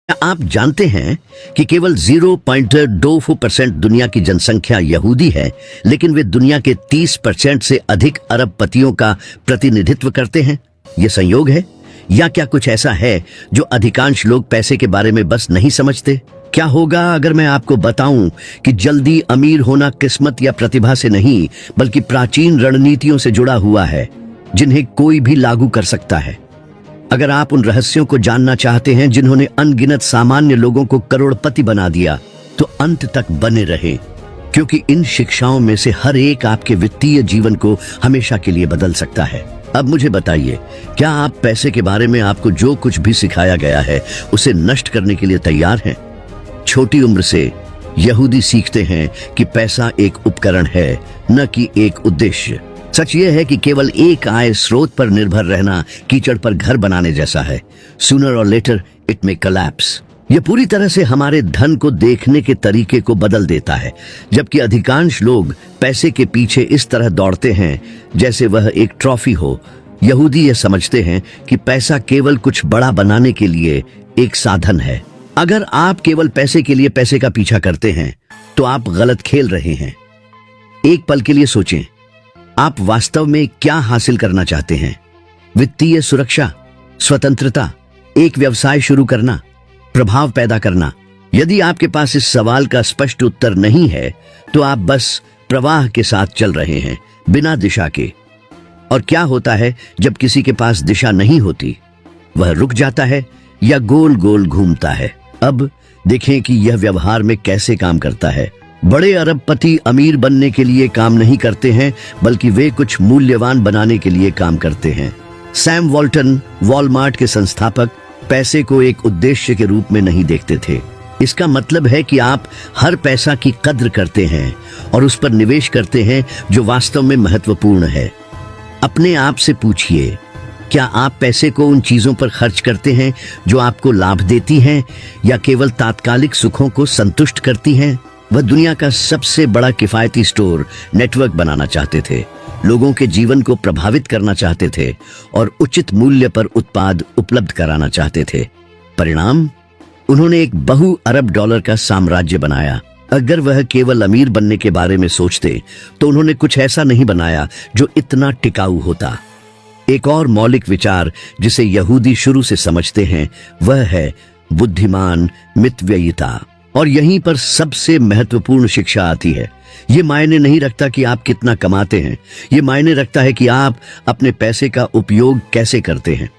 क्या आप जानते हैं कि केवल 0.24% दुनिया की जनसंख्या यहूदी है, लेकिन वे दुनिया के 30% से अधिक अरबपतियों का प्रतिनिधित्व करते हैं? ये संयोग है या क्या कुछ ऐसा है जो अधिकांश लोग पैसे के बारे में बस नहीं समझते? क्या होगा अगर मैं आपको बताऊं कि जल्दी अमीर होना किस्मत या प्रतिभा से नहीं, बल्कि प्राचीन रणनीतियों से जुड़ा हुआ है, जिन्हें कोई भी लागू कर सकता है। अगर आप उन रहस्यों को जानना चाहते हैं जिन्होंने अनगिनत सामान्य लोगों को करोड़पति बना दिया, तो अंत तक बने रहें, क्योंकि इन शिक्षाओं में से हर एक आपके वित्तीय जीवन को हमेशा के लिए बदल सकता है। अब मुझे बताइए, क्या आप पैसे के बारे में आपको जो कुछ भी सिखाया गया है उसे नष्ट करने के लिए तैयार हैं? छोटी उम्र से यहूदी सीखते हैं कि पैसा एक उपकरण है, न कि एक उद्देश्य। सच यह है कि केवल एक आय स्रोत पर निर्भर रहना कीचड़ पर घर बनाने जैसा है। सूनर और लेटर इट मे कोलैप्स। यह पूरी तरह से हमारे धन को देखने के तरीके को बदल देता है, जबकि अधिकांश लोग पैसे के पीछे इस तरह दौड़ते हैं जैसे वह एक ट्रॉफी हो। यहूदी यह समझते हैं कि पैसा केवल कुछ बड़ा बनाने के लिए एक साधन है। अगर आप केवल पैसे के लिए पैसे का पीछा करते हैं तो आप गलत खेल रहे हैं। एक पल के लिए सोचें, आप वास्तव में क्या हासिल करना चाहते हैं? वित्तीय सुरक्षा, स्वतंत्रता, एक व्यवसाय शुरू करना, प्रभाव पैदा करना? यदि आपके पास इस सवाल का स्पष्ट उत्तर नहीं है तो आप बस प्रवाह के साथ चल रहे हैं, बिना दिशा के। और क्या होता है जब किसी के पास दिशा नहीं होती? वह रुक जाता है या गोल गोल घूमता है। अब देखें कि यह व्यवहार में कैसे काम करता है। बड़े अरबपति अमीर बनने के लिए काम नहीं करते हैं, बल्कि वे कुछ मूल्यवान बनाने के लिए काम करते हैं। सैम वॉल्टन, वॉलमार्ट के संस्थापक, पैसे को एक उद्देश्य के रूप में नहीं देखते थे। इसका मतलब है कि आप हर पैसा की कद्र करते हैं और उस पर निवेश करते हैं जो वास्तव में महत्वपूर्ण है। अपने आप से पूछिए, क्या आप पैसे को उन चीजों पर खर्च करते हैं जो आपको लाभ देती हैं, या केवल तात्कालिक सुखों को संतुष्ट करती हैं? वह दुनिया का सबसे बड़ा किफायती स्टोर नेटवर्क बनाना चाहते थे, लोगों के जीवन को प्रभावित करना चाहते थे और उचित मूल्य पर उत्पाद उपलब्ध कराना चाहते थे। परिणाम, उन्होंने एक बहु अरब डॉलर का साम्राज्य बनाया। अगर वह केवल अमीर बनने के बारे में सोचते तो उन्होंने कुछ ऐसा नहीं बनाया जो इतना टिकाऊ होता। एक और मौलिक विचार जिसे यहूदी शुरू से समझते हैं वह है बुद्धिमान मितव्ययिता। और यहीं पर सबसे महत्वपूर्ण शिक्षा आती है। ये मायने नहीं रखता कि आप कितना कमाते हैं, ये मायने रखता है कि आप अपने पैसे का उपयोग कैसे करते हैं।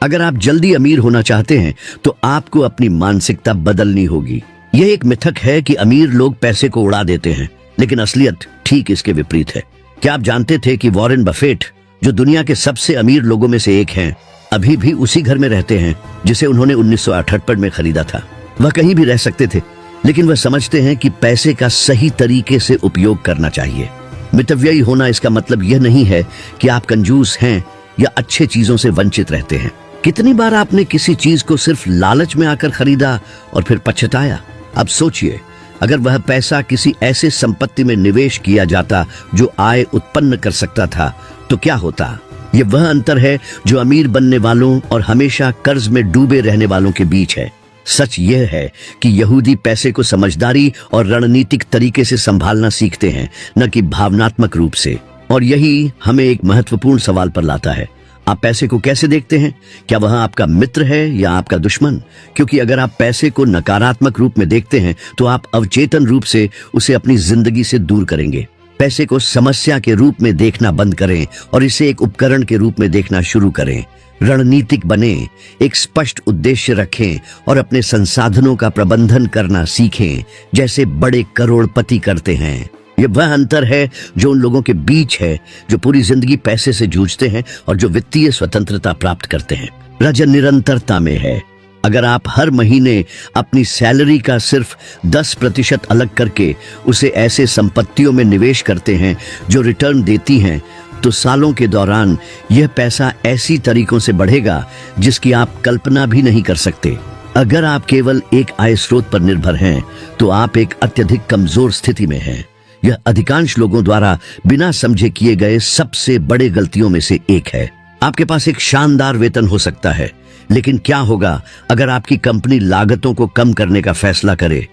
अगर आप जल्दी अमीर होना चाहते हैं तो आपको अपनी मानसिकता बदलनी होगी। यह एक मिथक है कि अमीर लोग पैसे को उड़ा देते हैं, लेकिन असलियत ठीक इसके विपरीत है। क्या आप जानते थे कि वॉरेन बफेट, जो दुनिया के सबसे अमीर लोगों में से एक हैं, अभी भी उसी घर में रहते हैं जिसे उन्होंने 1978 में खरीदा था? वह कहीं भी रह सकते थे, लेकिन वह समझते हैं कि पैसे का सही तरीके से उपयोग करना चाहिए। मितव्ययी होना इसका मतलब यह नहीं है कि आप कंजूस हैं या अच्छे चीजों से वंचित रहते हैं। कितनी बार आपने किसी चीज को सिर्फ लालच में आकर खरीदा और फिर पछताया? अब सोचिए, अगर वह पैसा किसी ऐसे संपत्ति में निवेश किया जाता जो आय उत्पन्न कर सकता था, तो क्या होता? यह वह अंतर है जो अमीर बनने वालों और हमेशा कर्ज में डूबे रहने वालों के बीच है। सच यह है कि यहूदी पैसे को समझदारी और रणनीतिक तरीके से संभालना सीखते हैं, न कि भावनात्मक रूप से। और यही हमें एक महत्वपूर्ण सवाल पर लाता है, आप पैसे को कैसे देखते हैं? क्या वह आपका मित्र है या आपका दुश्मन? क्योंकि अगर आप पैसे को नकारात्मक रूप में देखते हैं तो आप अवचेतन रूप से उसे अपनी जिंदगी से दूर करेंगे। पैसे को समस्या के रूप में देखना बंद करें और इसे एक उपकरण के रूप में देखना शुरू करें। रणनीतिक बने, एक स्पष्ट उद्देश्य रखें और अपने संसाधनों का प्रबंधन करना सीखें, जैसे बड़े करोड़पति करते हैं। यह वह अंतर है जो उन लोगों के बीच है जो पूरी जिंदगी पैसे से जूझते हैं और जो वित्तीय स्वतंत्रता प्राप्त करते हैं। राज निरंतरता में है। अगर आप हर महीने अपनी सैलरी का सिर्फ 10% अलग करके उसे ऐसे संपत्तियों में निवेश करते हैं जो रिटर्न देती हैं, तो सालों के दौरान यह पैसा ऐसी तरीकों से बढ़ेगा जिसकी आप कल्पना भी नहीं कर सकते। अगर आप केवल एक आय स्रोत पर निर्भर हैं तो आप एक अत्यधिक कमजोर स्थिति में हैं। यह अधिकांश लोगों द्वारा बिना समझे किए गए सबसे बड़े गलतियों में से एक है। आपके पास एक शानदार वेतन हो सकता है, लेकिन क्या होगा अगर आपकी कंपनी लागतों को कम करने का फैसला करे,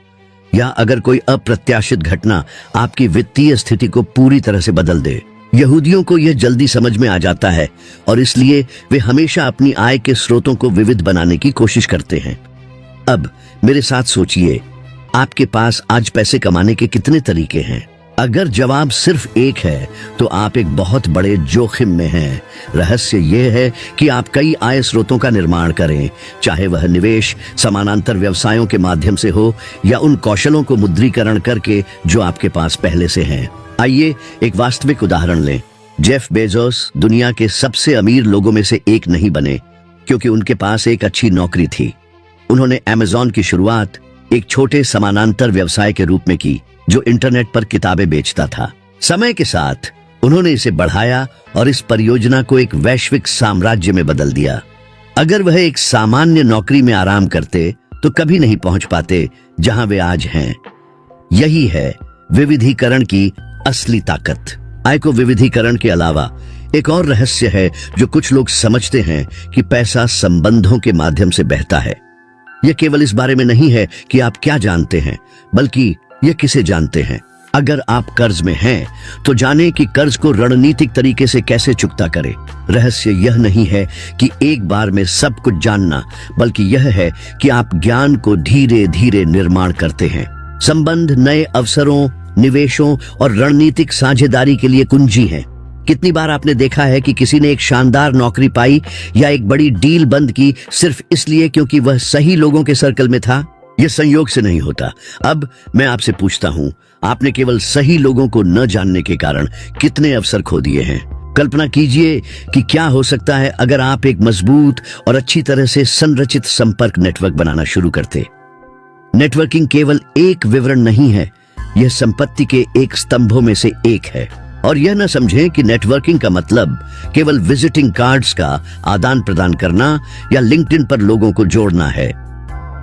या अगर कोई अप्रत्याशित घटना आपकी वित्तीय स्थिति को पूरी तरह से बदल दे? यहूदियों को यह जल्दी समझ में आ जाता है और इसलिए वे हमेशा अपनी आय के स्रोतों को विविध बनाने की कोशिश करते हैं। अब मेरे साथ सोचिए, आपके पास आज पैसे कमाने के कितने तरीके हैं? अगर जवाब सिर्फ एक है तो आप एक बहुत बड़े जोखिम में हैं। रहस्य यह है कि आप कई आय स्रोतों का निर्माण करें, चाहे वह निवेश, समानांतर व्यवसायों के माध्यम से हो या उन कौशलों को मुद्रीकरण करके जो आपके पास पहले से हैं। आइए एक वास्तविक उदाहरण लें। जेफ बेजोस दुनिया के सबसे अमीर लोगों में से एक नहीं बने क्योंकि उनके पास एक अच्छी नौकरी थी। उन्होंने अमेज़न की शुरुआत एक छोटे समानांतर व्यवसाय के रूप में की जो इंटरनेट पर किताबें बेचता था। समय के साथ उन्होंने इसे बढ़ाया और इस परियोजना को एक वैश्विक साम्राज्य में बदल दिया। अगर वह एक सामान्य नौकरी में आराम करते तो कभी नहीं पहुंच पाते जहां वे आज हैं। यही है विविधीकरण की असली ताकत। आय को विविधीकरण के अलावा एक और रहस्य है जो कुछ लोग समझते हैं कि पैसा संबंधों के माध्यम से बहता है। यह केवल इस बारे में नहीं है कि आप क्या जानते हैं, बल्कि यह किसे जानते हैं। अगर आप कर्ज में हैं, तो जानें कि कर्ज को रणनीतिक तरीके से कैसे चुकता करें। रहस्य यह नहीं है कि एक बार में सब कुछ जानना, बल्कि यह है कि आप ज्ञान को धीरे धीरे निर्माण करते हैं। संबंध नए अवसरों, निवेशों और रणनीतिक साझेदारी के लिए कुंजी हैं। कितनी बार आपने देखा है कि किसी ने एक शानदार नौकरी पाई या एक बड़ी डील बंद की सिर्फ इसलिए क्योंकि वह सही लोगों के सर्कल में था? यह संयोग से नहीं होता। अब मैं आपसे पूछता हूं, आपने केवल सही लोगों को न जानने के कारण कितने अवसर खो दिए हैं? कल्पना कीजिए कि क्या हो सकता है अगर आप एक मजबूत और अच्छी तरह से संरचित संपर्क नेटवर्क बनाना शुरू करते। नेटवर्किंग केवल एक विवरण नहीं है, यह संपत्ति के एक स्तंभों में से एक है। और यह न समझें कि नेटवर्किंग का मतलब केवल विजिटिंग कार्ड्स का आदान प्रदान करना या लिंक्डइन पर लोगों को जोड़ना है।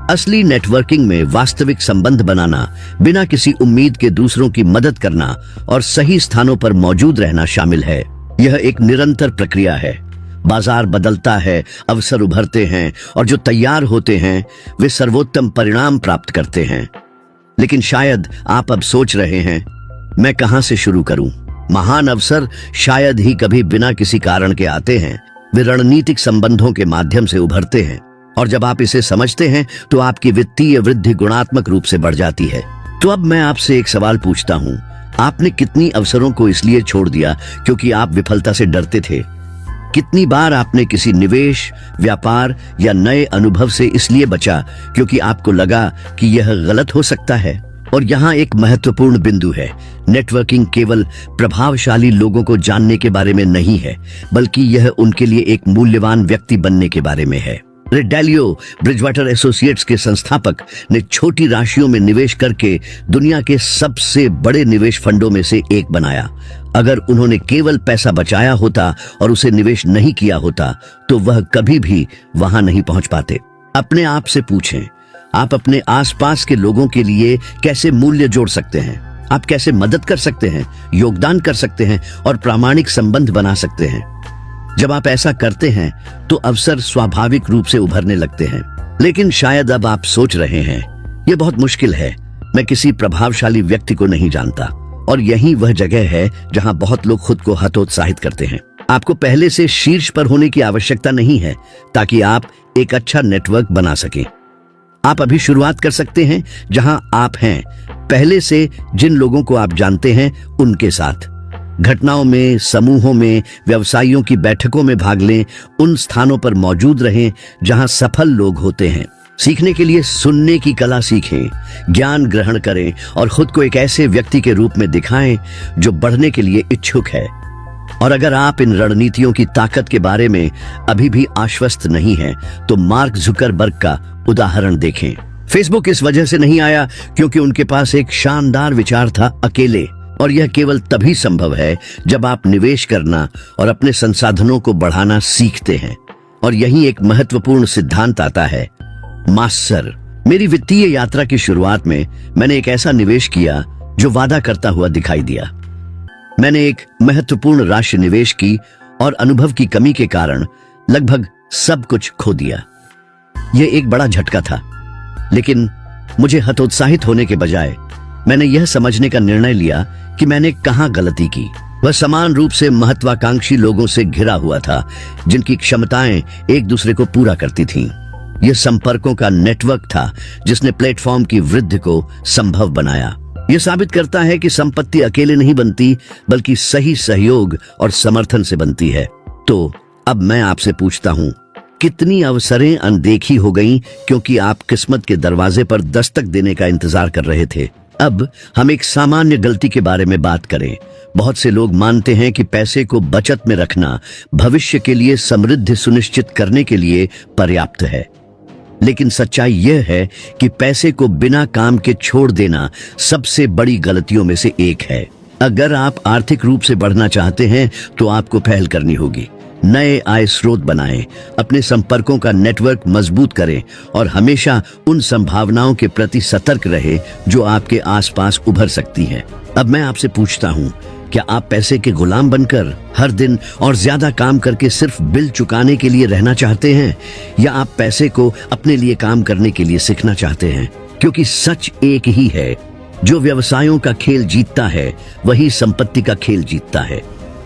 असली नेटवर्किंग में वास्तविक संबंध बनाना, बिना किसी उम्मीद के दूसरों की मदद करना और सही स्थानों पर मौजूद रहना शामिल है। यह एक निरंतर प्रक्रिया है। बाजार बदलता है, अवसर उभरते हैं और जो तैयार होते हैं वे सर्वोत्तम परिणाम प्राप्त करते हैं। लेकिन शायद आप अब सोच रहे हैं, मैं कहां से शुरू करूं? महान अवसर शायद ही कभी बिना किसी कारण के आते हैं, वे रणनीतिक संबंधों के माध्यम से उभरते हैं। और जब आप इसे समझते हैं तो आपकी वित्तीय वृद्धि गुणात्मक रूप से बढ़ जाती है। तो अब मैं आपसे एक सवाल पूछता हूं, आपने कितनी अवसरों को इसलिए छोड़ दिया क्योंकि आप विफलता से डरते थे? कितनी बार आपने किसी निवेश, व्यापार या नए अनुभव से इसलिए बचा क्योंकि आपको लगा कि यह गलत हो सकता है? और यहाँ एक महत्वपूर्ण बिंदु है, नेटवर्किंग केवल प्रभावशाली लोगों को जानने के बारे में नहीं है, बल्कि यह उनके लिए एक मूल्यवान व्यक्ति बनने के बारे में है। रे डालियो, ब्रिजवाटर एसोसिएट्स के संस्थापक, ने छोटी राशियों में निवेश करके दुनिया के सबसे बड़े निवेश फंडों में से एक बनाया। अगर उन्होंने केवल पैसा बचाया होता और उसे निवेश नहीं किया होता तो वह कभी भी वहां नहीं पहुंच पाते। अपने आप से पूछें, आप अपने आसपास के लोगों के लिए कैसे मूल्य जोड़ सकते हैं? आप कैसे मदद कर सकते हैं, योगदान कर सकते हैं और प्रामाणिक संबंध बना सकते हैं? जब आप ऐसा करते हैं तो अवसर स्वाभाविक रूप से उभरने लगते हैं। लेकिन शायद अब आप सोच रहे हैं, यह बहुत मुश्किल है, मैं किसी प्रभावशाली व्यक्ति को नहीं जानता। और यही वह जगह है जहां बहुत लोग खुद को हतोत्साहित करते हैं। आपको पहले से शीर्ष पर होने की आवश्यकता नहीं है ताकि आप एक अच्छा नेटवर्क बना सकें। आप अभी शुरुआत कर सकते हैं जहां आप हैं, पहले से जिन लोगों को आप जानते हैं उनके साथ। घटनाओं में, समूहों में, व्यवसायियों की बैठकों में भाग लें, उन स्थानों पर मौजूद रहें जहां सफल लोग होते हैं। सीखने के लिए सुनने की कला सीखें, ज्ञान ग्रहण करें और खुद को एक ऐसे व्यक्ति के रूप में दिखाएं जो बढ़ने के लिए इच्छुक है। और अगर आप इन रणनीतियों की ताकत के बारे में अभी भी आश्वस्त नहीं हैं, तो मार्क जुकरबर्ग का उदाहरण देखें। फेसबुक इस वजह से नहीं आया क्योंकि उनके पास एक शानदार विचार था, अकेले। और यह केवल तभी संभव है जब आप निवेश करना और अपने संसाधनों को बढ़ाना सीखते हैं। और यही एक महत्वपूर्ण सिद्धांत आता है, मास्टर। मेरी वित्तीय यात्रा की शुरुआत में मैंने एक ऐसा निवेश किया जो वादा करता हुआ दिखाई दिया। मैंने एक महत्वपूर्ण राशि निवेश की और अनुभव की कमी के कारण लगभग सब कुछ खो दिया। यह एक बड़ा झटका था, लेकिन मुझे हतोत्साहित होने के बजाय मैंने यह समझने का निर्णय लिया कि मैंने कहां गलती की। वह समान रूप से महत्वाकांक्षी लोगों से घिरा हुआ था, जिनकी क्षमताएं एक दूसरे को पूरा करती थीं। यह संपर्कों का नेटवर्क था जिसने प्लेटफॉर्म की वृद्धि को संभव बनाया। यह साबित करता है कि संपत्ति अकेले नहीं बनती, बल्कि सही सहयोग और समर्थन से बनती है। तो अब मैं आपसे पूछता हूं, कितनी अवसरें अनदेखी हो गईं क्योंकि आप किस्मत के दरवाजे पर दस्तक देने का इंतजार कर रहे थे। अब हम एक सामान्य गलती के बारे में बात करें। बहुत से लोग मानते हैं कि पैसे को बचत में रखना भविष्य के लिए समृद्धि सुनिश्चित करने के लिए पर्याप्त है, लेकिन सच्चाई यह है कि पैसे को बिना काम के छोड़ देना सबसे बड़ी गलतियों में से एक है। अगर आप आर्थिक रूप से बढ़ना चाहते हैं तो आपको पहल करनी होगी। नए आय स्रोत बनाएं, अपने संपर्कों का नेटवर्क मजबूत करें और हमेशा उन संभावनाओं के प्रति सतर्क रहे जो आपके आसपास उभर सकती हैं। अब मैं आपसे पूछता हूं, क्या आप पैसे के गुलाम बनकर हर दिन और ज्यादा काम करके सिर्फ बिल चुकाने के लिए रहना चाहते हैं, या आप पैसे को अपने लिए काम करने के लिए सीखना चाहते हैं? क्योंकि सच एक ही है, जो व्यवसायों का खेल जीतता है वही संपत्ति का खेल जीतता है।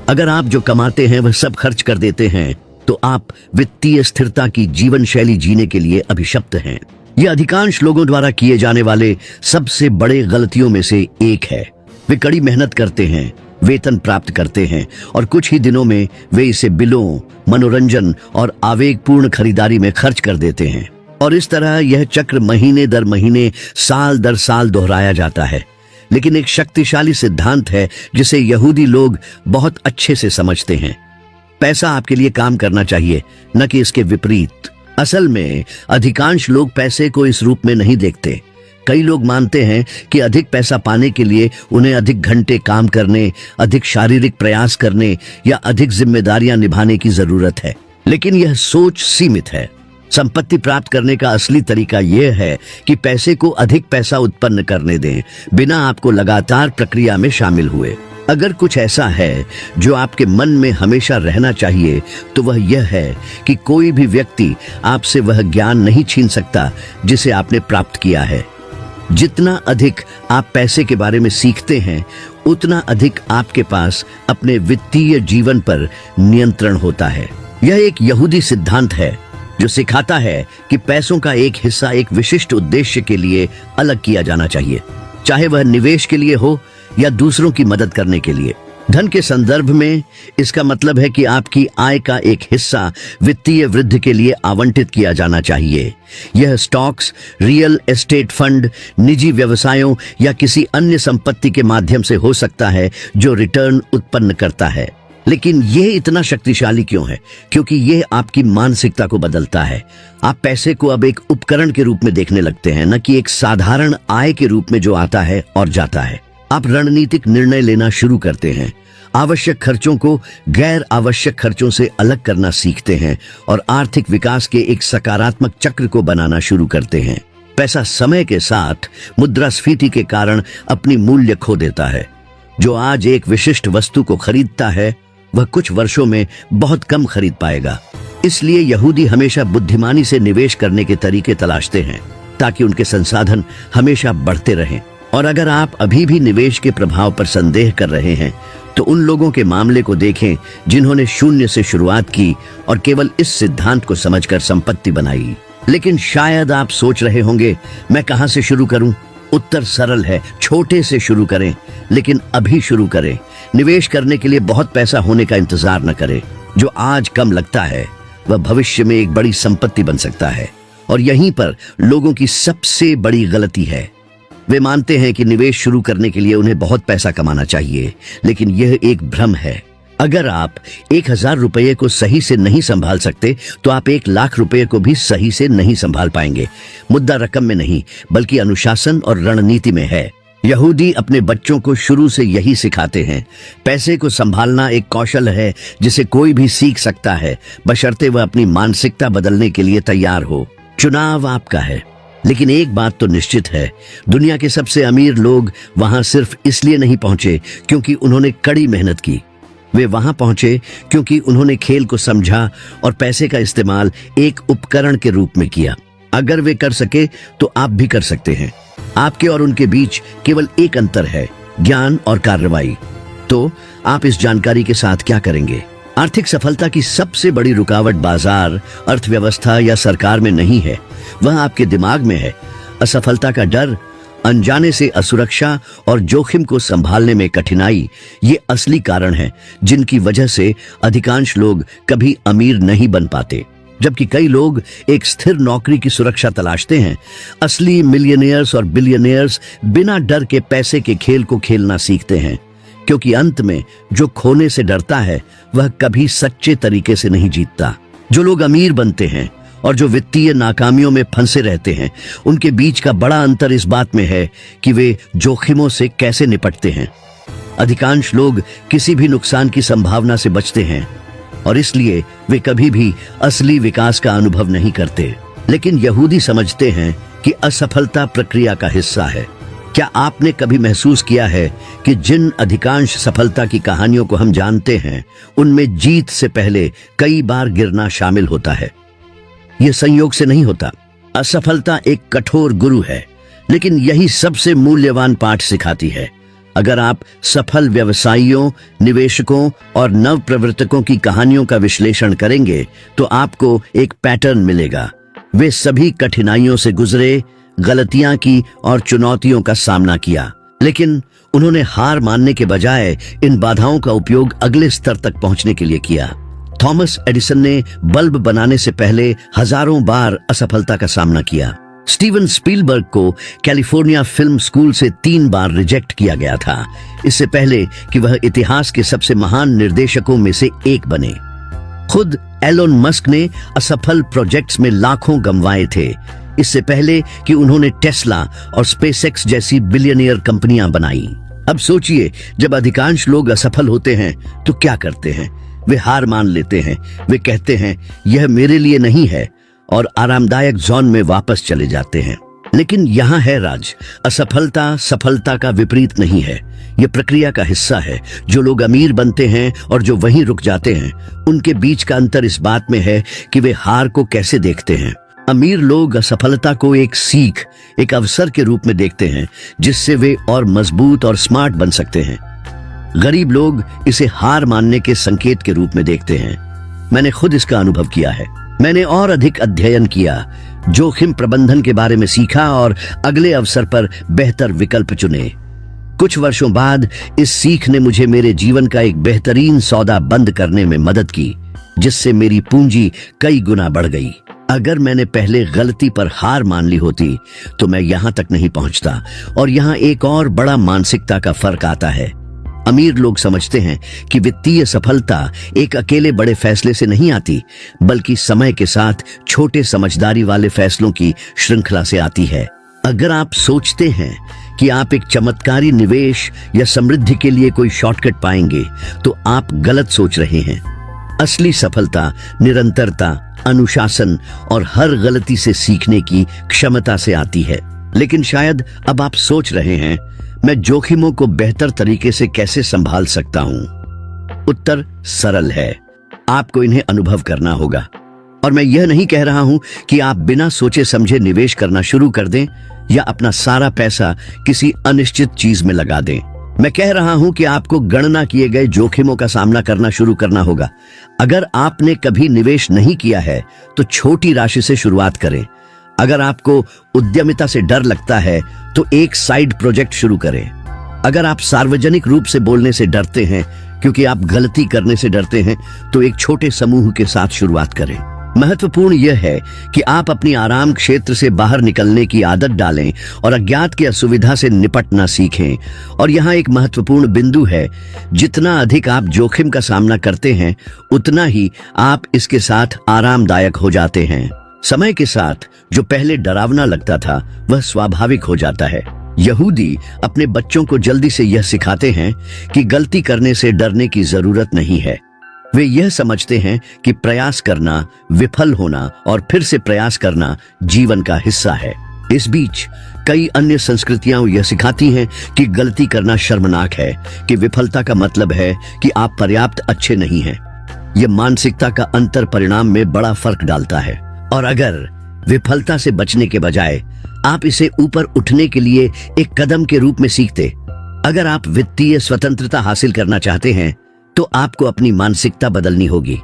अगर आप जो कमाते हैं वह सब खर्च कर देते हैं तो आप वित्तीय स्थिरता की जीवन शैली जीने के लिए अभिशप्त हैं। यह अधिकांश लोगों द्वारा किए जाने वाले सबसे बड़े गलतियों में से एक है। वे कड़ी मेहनत करते हैं, वेतन प्राप्त करते हैं और कुछ ही दिनों में वे इसे बिलों, मनोरंजन और आवेगपूर्ण खरीदारी में खर्च कर देते हैं। और इस तरह यह चक्र महीने दर महीने, साल दर साल दोहराया जाता है। लेकिन एक शक्तिशाली सिद्धांत है जिसे यहूदी लोग बहुत अच्छे से समझते हैं। पैसा आपके लिए काम करना चाहिए, न कि इसके विपरीत। असल में अधिकांश लोग पैसे को इस रूप में नहीं देखते। कई लोग मानते हैं कि अधिक पैसा पाने के लिए उन्हें अधिक घंटे काम करने, अधिक शारीरिक प्रयास करने या अधिक जिम्मेदारियां निभाने की जरूरत है। लेकिन यह सोच सीमित है। संपत्ति प्राप्त करने का असली तरीका यह है कि पैसे को अधिक पैसा उत्पन्न करने दें, बिना आपको लगातार प्रक्रिया में शामिल हुए। अगर कुछ ऐसा है जो आपके मन में हमेशा रहना चाहिए तो वह यह है कि कोई भी व्यक्ति आपसे वह ज्ञान नहीं छीन सकता जिसे आपने प्राप्त किया है। जितना अधिक आप पैसे के बारे में सीखते हैं, उतना अधिक आपके पास अपने वित्तीय जीवन पर नियंत्रण होता है। यह एक यहूदी सिद्धांत है जो सिखाता है कि पैसों का एक हिस्सा एक विशिष्ट उद्देश्य के लिए अलग किया जाना चाहिए, चाहे वह निवेश के लिए हो या दूसरों की मदद करने के लिए। धन के संदर्भ में इसका मतलब है कि आपकी आय का एक हिस्सा वित्तीय वृद्धि के लिए आवंटित किया जाना चाहिए। यह स्टॉक्स, रियल एस्टेट फंड, निजी व्यवसायों या किसी अन्य संपत्ति के माध्यम से हो सकता है जो रिटर्न उत्पन्न करता है। लेकिन यह इतना शक्तिशाली क्यों है? क्योंकि यह आपकी मानसिकता को बदलता है। आप पैसे को अब एक उपकरण के रूप में देखने लगते हैं, न कि एक साधारण आय के रूप में जो आता है और जाता है। आप रणनीतिक निर्णय लेना शुरू करते हैं, आवश्यक खर्चों को गैर आवश्यक खर्चों से अलग करना सीखते हैं और आर्थिक विकास के एक सकारात्मक चक्र को बनाना शुरू करते हैं। पैसा समय के साथ मुद्रास्फीति के कारण अपनी मूल्य खो देता है। जो आज एक विशिष्ट वस्तु को खरीदता है वह कुछ वर्षों में बहुत कम खरीद पाएगा। इसलिए यहूदी हमेशा बुद्धिमानी से निवेश करने के तरीके तलाशते हैं ताकि उनके संसाधन हमेशा बढ़ते रहें। और अगर आप अभी भी निवेश के प्रभाव पर संदेह कर रहे हैं तो उन लोगों के मामले को देखें जिन्होंने शून्य से शुरुआत की और केवल इस सिद्धांत को समझकर संपत्ति बनाई। लेकिन शायद आप सोच रहे होंगे, मैं कहां से शुरू करूं? उत्तर सरल है, छोटे से शुरू करें, लेकिन अभी शुरू करें। निवेश करने के लिए बहुत पैसा होने का इंतजार न करें। जो आज कम लगता है वह भविष्य में एक बड़ी संपत्ति बन सकता है। और यहीं पर लोगों की सबसे बड़ी गलती है। वे मानते हैं कि निवेश शुरू करने के लिए उन्हें बहुत पैसा कमाना चाहिए, लेकिन यह एक भ्रम है। अगर आप 1000 रुपये को सही से नहीं संभाल सकते तो आप 1,00,000 रुपये को भी सही से नहीं संभाल पाएंगे। मुद्दा रकम में नहीं, बल्कि अनुशासन और रणनीति में है। यहूदी अपने बच्चों को शुरू से यही सिखाते हैं। पैसे को संभालना एक कौशल है जिसे कोई भी सीख सकता है, बशर्ते वह अपनी मानसिकता बदलने के लिए तैयार हो। चुनाव आपका है। लेकिन एक बात तो निश्चित है, दुनिया के सबसे अमीर लोग वहां सिर्फ इसलिए नहीं पहुंचे क्योंकि उन्होंने कड़ी मेहनत की। वे वहां पहुंचे क्योंकि उन्होंने खेल को समझा और पैसे का इस्तेमाल एक उपकरण के रूप में किया। अगर वे कर सके तो आप भी कर सकते हैं। आपके और उनके बीच केवल एक अंतर है, ज्ञान और कार्रवाई। तो आप इस जानकारी के साथ क्या करेंगे? आर्थिक सफलता की सबसे बड़ी रुकावट बाजार, अर्थव्यवस्था या सरकार में नहीं है, वह आपके दिमाग में है। असफलता का डर, अनजाने से असुरक्षा और जोखिम को संभालने में कठिनाई, ये असली कारण है जिनकी वजह से अधिकांश लोग कभी अमीर नहीं बन पाते। जबकि कई लोग एक स्थिर नौकरी की सुरक्षा तलाशते हैं। असली मिलियनियर्स और बिलियनियर्स बिना डर के पैसे के खेल को खेलना सीखते हैं, क्योंकि अंत में जो खोने से डरता है वह कभी सच्चे तरीके से नहीं जीतता। जो लोग अमीर बनते हैं और जो वित्तीय नाकामियों में फंसे रहते हैं, उनके बीच का बड़ा अंतर इस बात में है कि वे जोखिमों से कैसे निपटते हैं। अधिकांश लोग किसी भी नुकसान की संभावना से बचते हैं और इसलिए वे कभी भी असली विकास का अनुभव नहीं करते। लेकिन यहूदी समझते हैं कि असफलता प्रक्रिया का हिस्सा है। क्या आपने कभी महसूस किया है कि जिन अधिकांश सफलता की कहानियों को हम जानते हैं, उनमें जीत से पहले कई बार गिरना शामिल होता है? यह संयोग से नहीं होता। असफलता एक कठोर गुरु है, लेकिन यही सबसे मूल्यवान पाठ सिखाती है। अगर आप सफल व्यवसायियों, निवेशकों और नवप्रवर्तकों की कहानियों का विश्लेषण करेंगे तो आपको एक पैटर्न मिलेगा। वे सभी कठिनाइयों से गुजरे, गलतियां की और चुनौतियों का सामना किया, लेकिन उन्होंने हार मानने के बजाय इन बाधाओं का उपयोग अगले स्तर तक पहुंचने के लिए किया। थॉमस एडिसन ने बल्ब बनाने से पहले हजारों बार असफलता का सामना किया। स्टीवन स्पीलबर्ग को कैलिफोर्निया फिल्म स्कूल से 3 बार रिजेक्ट किया गया था, इससे पहले कि वह इतिहास के सबसे महान निर्देशकों में से एक बने। खुद एलोन मस्क ने असफल प्रोजेक्ट्स में लाखों गंवाए थे, इससे पहले कि उन्होंने टेस्ला और स्पेसएक्स जैसी बिलियनियर कंपनियां बनाई। अब सोचिए, जब अधिकांश लोग असफल होते हैं तो क्या करते हैं? वे हार मान लेते हैं। वे कहते हैं यह मेरे लिए नहीं है और आरामदायक जोन में वापस चले जाते हैं। लेकिन यहाँ है राज, असफलता सफलता का विपरीत नहीं है, यह प्रक्रिया का हिस्सा है। जो लोग अमीर बनते हैं और जो वहीं रुक जाते हैं, उनके बीच का अंतर इस बात में है कि वे हार को कैसे देखते हैं। अमीर लोग असफलता को एक सीख, एक अवसर के रूप में देखते हैं जिससे वे और मजबूत और स्मार्ट बन सकते हैं। गरीब लोग इसे हार मानने के संकेत के रूप में देखते हैं। मैंने खुद इसका अनुभव किया है। मैंने और अधिक अध्ययन किया, जोखिम प्रबंधन के बारे में सीखा और अगले अवसर पर बेहतर विकल्प चुने। कुछ वर्षों बाद इस सीख ने मुझे मेरे जीवन का एक बेहतरीन सौदा बंद करने में मदद की, जिससे मेरी पूंजी कई गुना बढ़ गई। अगर मैंने पहले गलती पर हार मान ली होती तो मैं यहां तक नहीं पहुंचता। और यहां एक और बड़ा मानसिकता का फर्क आता है। अमीर लोग समझते हैं कि वित्तीय सफलता एक अकेले बड़े फैसले से नहीं आती, बल्कि समय के साथ छोटे समझदारी वाले फैसलों की श्रृंखला से आती है। अगर आप सोचते हैं कि आप एक चमत्कारी निवेश या समृद्धि के लिए कोई शॉर्टकट पाएंगे, तो आप गलत सोच रहे हैं। असली सफलता निरंतरता, अनुशासन और हर गलती से सीखने की क्षमता से आती है। लेकिन शायद अब आप सोच रहे हैं, मैं जोखिमों को बेहतर तरीके से कैसे संभाल सकता हूं? उत्तर सरल है, आपको इन्हें अनुभव करना होगा। और मैं यह नहीं कह रहा हूं कि आप बिना सोचे समझे निवेश करना शुरू कर दें या अपना सारा पैसा किसी अनिश्चित चीज में लगा दें। मैं कह रहा हूं कि आपको गणना किए गए जोखिमों का सामना करना शुरू करना होगा। अगर आपने कभी निवेश नहीं किया है तो छोटी राशि से शुरुआत करें। अगर आपको उद्यमिता से डर लगता है तो एक साइड प्रोजेक्ट शुरू करें। अगर आप सार्वजनिक रूप से बोलने से डरते हैं क्योंकि आप गलती करने से डरते हैं, तो एक छोटे समूह के साथ शुरुआत करें। महत्वपूर्ण यह है कि आप अपनी आराम क्षेत्र से बाहर निकलने की आदत डालें और अज्ञात की असुविधा से निपटना सीखें। और यहाँ एक महत्वपूर्ण बिंदु है, जितना अधिक आप जोखिम का सामना करते हैं, उतना ही आप इसके साथ आरामदायक हो जाते हैं। समय के साथ जो पहले डरावना लगता था, वह स्वाभाविक हो जाता है। यहूदी अपने बच्चों को जल्दी से यह सिखाते हैं कि गलती करने से डरने की जरूरत नहीं है। वे यह समझते हैं कि प्रयास करना, विफल होना और फिर से प्रयास करना जीवन का हिस्सा है। इस बीच कई अन्य संस्कृतियां यह सिखाती हैं कि गलती करना शर्मनाक है, कि विफलता का मतलब है कि आप पर्याप्त अच्छे नहीं हैं। यह मानसिकता का अंतर परिणाम में बड़ा फर्क डालता है। और अगर विफलता से बचने के बजाय आप इसे ऊपर उठने के लिए एक कदम के रूप में सीखते। अगर आप वित्तीय स्वतंत्रता हासिल करना चाहते हैं तो आपको अपनी मानसिकता बदलनी होगी।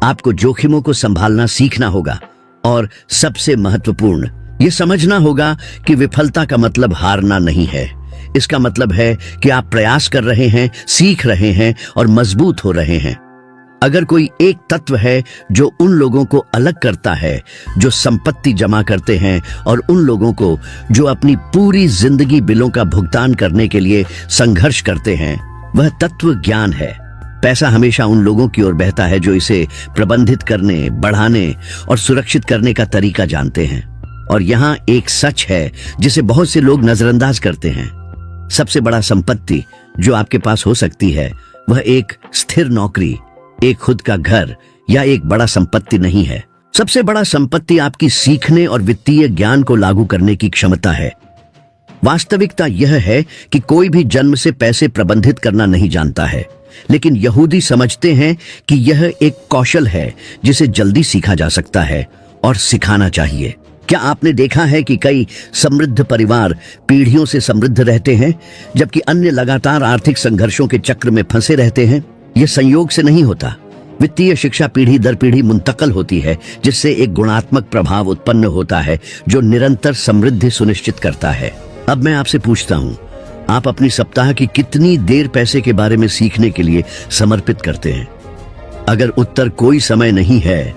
आपको जोखिमों को संभालना सीखना होगा और सबसे महत्वपूर्ण ये समझना होगा कि विफलता का मतलब हारना नहीं है। इसका मतलब है कि आप प्रयास कर रहे हैं, सीख रहे हैं और मजबूत हो रहे हैं। अगर कोई एक तत्व है जो उन लोगों को अलग करता है जो संपत्ति जमा करते हैं और उन लोगों को जो अपनी पूरी जिंदगी बिलों का भुगतान करने के लिए संघर्ष करते हैं, वह तत्व ज्ञान है। पैसा हमेशा उन लोगों की ओर बहता है जो इसे प्रबंधित करने, बढ़ाने और सुरक्षित करने का तरीका जानते हैं। और यहाँ एक सच है जिसे बहुत से लोग नजरअंदाज करते हैं। सबसे बड़ा संपत्ति जो आपके पास हो सकती है वह एक स्थिर नौकरी, एक खुद का घर या एक बड़ा संपत्ति नहीं है। सबसे बड़ा संपत्ति आपकी सीखने और वित्तीय ज्ञान को लागू करने की क्षमता है। वास्तविकता यह है कि कोई भी जन्म से पैसे प्रबंधित करना नहीं जानता है, लेकिन यहूदी समझते हैं कि यह एक कौशल है जिसे जल्दी सीखा जा सकता है और सिखाना चाहिए। क्या आपने देखा है कि कई समृद्ध परिवार पीढ़ियों से समृद्ध रहते हैं जबकि अन्य लगातार आर्थिक संघर्षों के चक्र में फंसे रहते हैं? यह संयोग से नहीं होता। वित्तीय शिक्षा पीढ़ी दर पीढ़ी मुंतकल होती है, जिससे एक गुणात्मक प्रभाव उत्पन्न होता है जो निरंतर समृद्धि सुनिश्चित करता है। अब मैं आपसे पूछता हूँ, आप अपनी सप्ताह की कितनी देर पैसे के बारे में सीखने के लिए समर्पित करते हैं? अगर उत्तर कोई समय नहीं है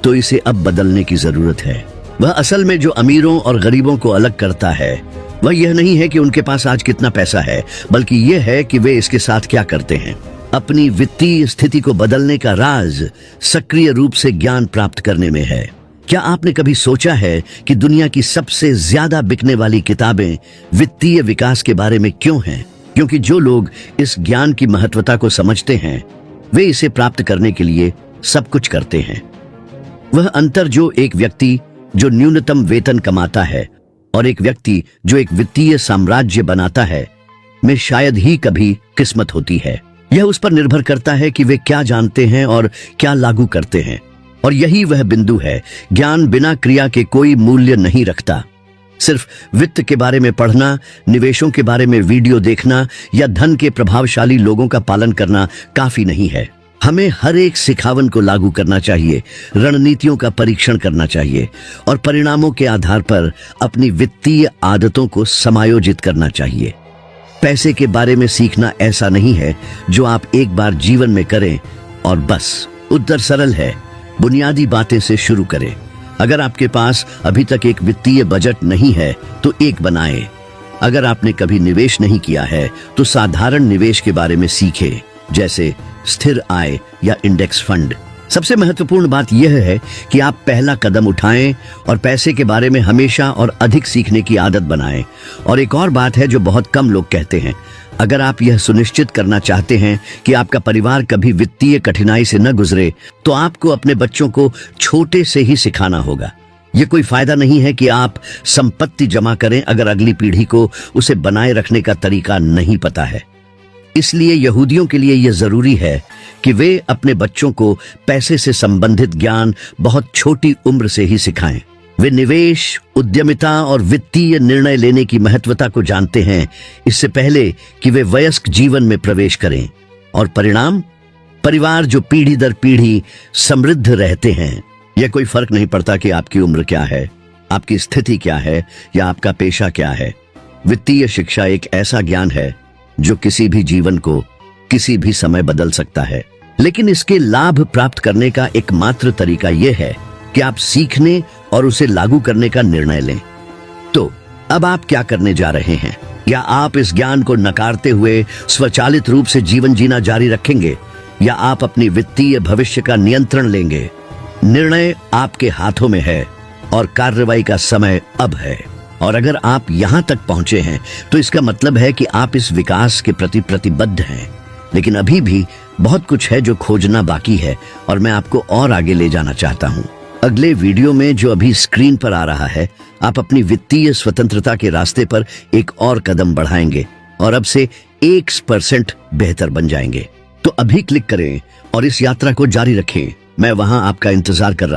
तो इसे अब बदलने की जरूरत है। वह असल में जो अमीरों और गरीबों को अलग करता है वह यह नहीं है कि उनके पास आज कितना पैसा है, बल्कि यह है कि वे इसके साथ क्या करते हैं। अपनी वित्तीय स्थिति को बदलने का राज सक्रिय रूप से ज्ञान प्राप्त करने में है। क्या आपने कभी सोचा है कि दुनिया की सबसे ज्यादा बिकने वाली किताबें वित्तीय विकास के बारे में क्यों हैं? क्योंकि जो लोग इस ज्ञान की महत्वता को समझते हैं वे इसे प्राप्त करने के लिए सब कुछ करते हैं। वह अंतर जो एक व्यक्ति जो न्यूनतम वेतन कमाता है और एक व्यक्ति जो एक वित्तीय साम्राज्य बनाता है में शायद ही कभी किस्मत होती है। यह उस पर निर्भर करता है कि वे क्या जानते हैं और क्या लागू करते हैं। और यही वह बिंदु है। ज्ञान बिना क्रिया के कोई मूल्य नहीं रखता। सिर्फ वित्त के बारे में पढ़ना, निवेशों के बारे में वीडियो देखना या धन के प्रभावशाली लोगों का पालन करना काफी नहीं है। हमें हर एक सिखावन को लागू करना चाहिए, रणनीतियों का परीक्षण करना चाहिए और परिणामों के आधार पर अपनी वित्तीय आदतों को समायोजित करना चाहिए। पैसे के बारे में सीखना ऐसा नहीं है जो आप एक बार जीवन में करें और बस। उत्तर सरल है, बुनियादी बातें से शुरू करें। अगर आपके पास अभी तक एक वित्तीय बजट नहीं है तो एक बनाएं। अगर आपने कभी निवेश नहीं किया है तो साधारण निवेश के बारे में सीखें, जैसे स्थिर आय या इंडेक्स फंड। सबसे महत्वपूर्ण बात यह है कि आप पहला कदम उठाएं और पैसे के बारे में हमेशा और अधिक सीखने की आदत बनाएं। और एक और बात है जो बहुत कम लोग कहते हैं, अगर आप यह सुनिश्चित करना चाहते हैं कि आपका परिवार कभी वित्तीय कठिनाई से न गुजरे तो आपको अपने बच्चों को छोटे से ही सिखाना होगा। यह कोई फायदा नहीं है कि आप संपत्ति जमा करें अगर अगली पीढ़ी को उसे बनाए रखने का तरीका नहीं पता है। इसलिए यहूदियों के लिए यह जरूरी है कि वे अपने बच्चों को पैसे से संबंधित ज्ञान बहुत छोटी उम्र से ही सिखाएं। वे निवेश, उद्यमिता और वित्तीय निर्णय लेने की महत्वता को जानते हैं इससे पहले कि वे वयस्क जीवन में प्रवेश करें। और परिणाम, परिवार जो पीढ़ी दर पीढ़ी समृद्ध रहते हैं। यह कोई फर्क नहीं पड़ता कि आपकी उम्र क्या है, आपकी स्थिति क्या है या आपका पेशा क्या है। वित्तीय शिक्षा एक ऐसा ज्ञान है जो किसी भी जीवन को किसी भी समय बदल सकता है। लेकिन इसके लाभ प्राप्त करने का एकमात्र तरीका यह है कि आप सीखने और उसे लागू करने का निर्णय लें। तो अब आप क्या करने जा रहे हैं? या आप इस ज्ञान को नकारते हुए स्वचालित रूप से जीवन जीना जारी रखेंगे, या आप अपनी वित्तीय भविष्य का नियंत्रण लेंगे? निर्णय आपके हाथों में है और कार्रवाई का समय अब है। और अगर आप यहां तक पहुंचे हैं तो इसका मतलब है कि आप इस विकास के प्रति प्रतिबद्ध हैं। लेकिन अभी भी बहुत कुछ है जो खोजना बाकी है और मैं आपको और आगे ले जाना चाहता हूं। अगले वीडियो में जो अभी स्क्रीन पर आ रहा है, आप अपनी वित्तीय स्वतंत्रता के रास्ते पर एक और कदम बढ़ाएंगे और अब से 1% बेहतर बन जाएंगे। तो अभी क्लिक करें और इस यात्रा को जारी रखें। मैं वहां आपका इंतजार कर रहा